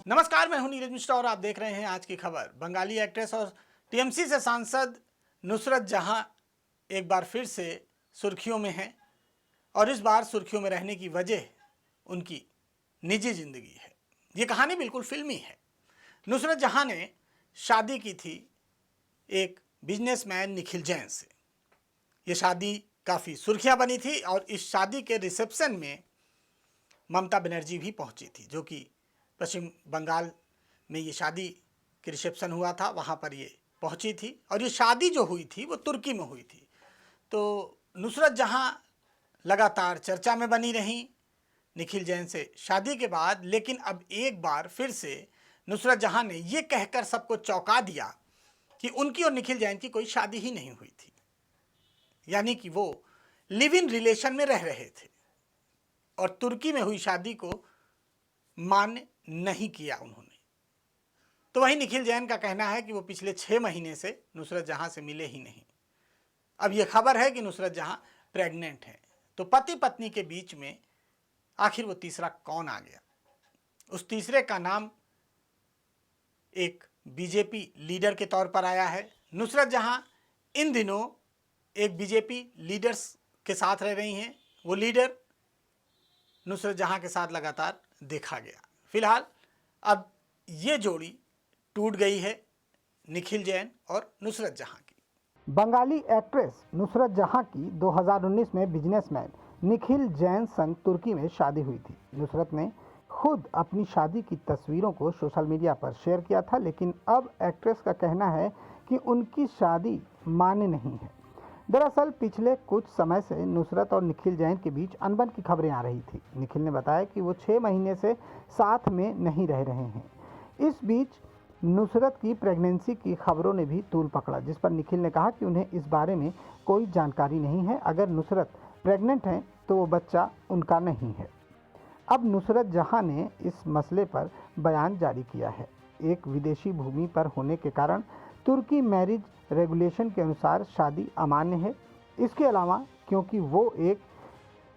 नमस्कार, मैं हूं नीरज मिश्रा और आप देख रहे हैं आज की खबर। बंगाली एक्ट्रेस और टीएमसी से सांसद नुसरत जहां एक बार फिर से सुर्खियों में हैं और इस बार सुर्खियों में रहने की वजह उनकी निजी जिंदगी है। ये कहानी बिल्कुल फिल्मी है। नुसरत जहां ने शादी की थी एक बिजनेसमैन निखिल जैन से। ये शादी काफ़ी सुर्खियां बनी थी और इस शादी के रिसेप्शन में ममता बनर्जी भी पहुंची थी, जो कि पश्चिम बंगाल में ये शादी के रिसेप्शन हुआ था, वहाँ पर ये पहुंची थी। और ये शादी जो हुई थी वो तुर्की में हुई थी। तो नुसरत जहां लगातार चर्चा में बनी रहीं निखिल जैन से शादी के बाद, लेकिन अब एक बार फिर से नुसरत जहां ने ये कहकर सबको चौंका दिया कि उनकी और निखिल जैन की कोई शादी ही नहीं हुई थी, यानी कि वो लिव इन रिलेशन में रह रहे थे और तुर्की में हुई शादी को मान्य नहीं किया उन्होंने। तो वहीं निखिल जैन का कहना है कि वो पिछले 6 महीने से नुसरत जहां से मिले ही नहीं। अब यह खबर है कि नुसरत जहां प्रेग्नेंट है। तो पति पत्नी के बीच में आखिर वो तीसरा कौन आ गया? उस तीसरे का नाम एक बीजेपी लीडर के तौर पर आया है। नुसरत जहां इन दिनों एक बीजेपी लीडर्स के साथ रह रही हैं। वो लीडर नुसरत जहां के साथ लगातार देखा गया। फिलहाल अब ये जोड़ी टूट गई है, निखिल जैन और नुसरत जहां की। बंगाली एक्ट्रेस नुसरत जहां की 2019 में बिजनेसमैन निखिल जैन संग तुर्की में शादी हुई थी। नुसरत ने खुद अपनी शादी की तस्वीरों को सोशल मीडिया पर शेयर किया था, लेकिन अब एक्ट्रेस का कहना है कि उनकी शादी मान्य नहीं है। दरअसल पिछले कुछ समय से नुसरत और निखिल जैन के बीच अनबन की खबरें आ रही थी। निखिल ने बताया कि वो 6 महीने से साथ में नहीं रह रहे हैं। इस बीच नुसरत की प्रेगनेंसी की खबरों ने भी तूल पकड़ा, जिस पर निखिल ने कहा कि उन्हें इस बारे में कोई जानकारी नहीं है। अगर नुसरत प्रेग्नेंट हैं तो वो बच्चा उनका नहीं है। अब नुसरत जहां ने इस मसले पर बयान जारी किया है। एक विदेशी भूमि पर होने के कारण तुर्की मैरिज रेगुलेशन के अनुसार शादी अमान्य है। इसके अलावा क्योंकि वो एक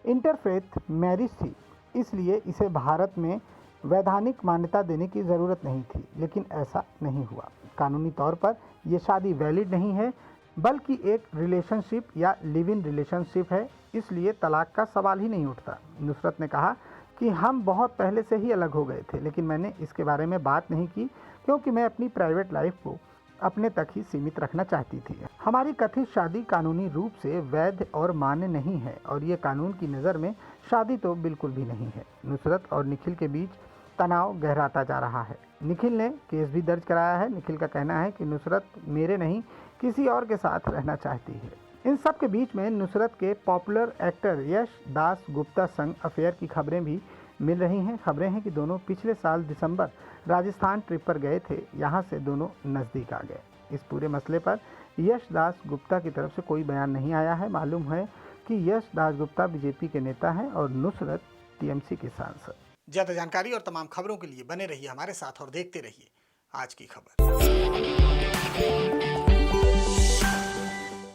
इंटरफेथ मैरिज थी, इसलिए इसे भारत में वैधानिक मान्यता देने की ज़रूरत नहीं थी, लेकिन ऐसा नहीं हुआ। कानूनी तौर पर यह शादी वैलिड नहीं है, बल्कि एक रिलेशनशिप या लिव इन रिलेशनशिप है, इसलिए तलाक का सवाल ही नहीं उठता। नुसरत ने कहा कि हम बहुत पहले से ही अलग हो गए थे, लेकिन मैंने इसके बारे में बात नहीं की क्योंकि मैं अपनी प्राइवेट लाइफ को अपने तक ही सीमित रखना चाहती थी। हमारी कथित शादी कानूनी रूप से वैध और मान्य नहीं है और ये कानून की नज़र में शादी तो बिल्कुल भी नहीं है। नुसरत और निखिल के बीच तनाव गहराता जा रहा है। निखिल ने केस भी दर्ज कराया है। निखिल का कहना है कि नुसरत मेरे नहीं किसी और के साथ रहना चाहती है। इन सब के बीच में नुसरत के पॉपुलर एक्टर यश दास गुप्ता संग अफेयर की खबरें भी मिल रही हैं। खबरें हैं कि दोनों पिछले साल दिसंबर राजस्थान ट्रिप पर गए थे। यहाँ से दोनों नज़दीक आ गए। इस पूरे मसले पर यश दास गुप्ता की तरफ से कोई बयान नहीं आया है। मालूम है कि यश दास गुप्ता बीजेपी के नेता हैं और नुसरत टीएमसी के सांसद। ज़्यादा जानकारी और तमाम खबरों के लिए बने रहिए हमारे साथ और देखते रहिए आज की खबर।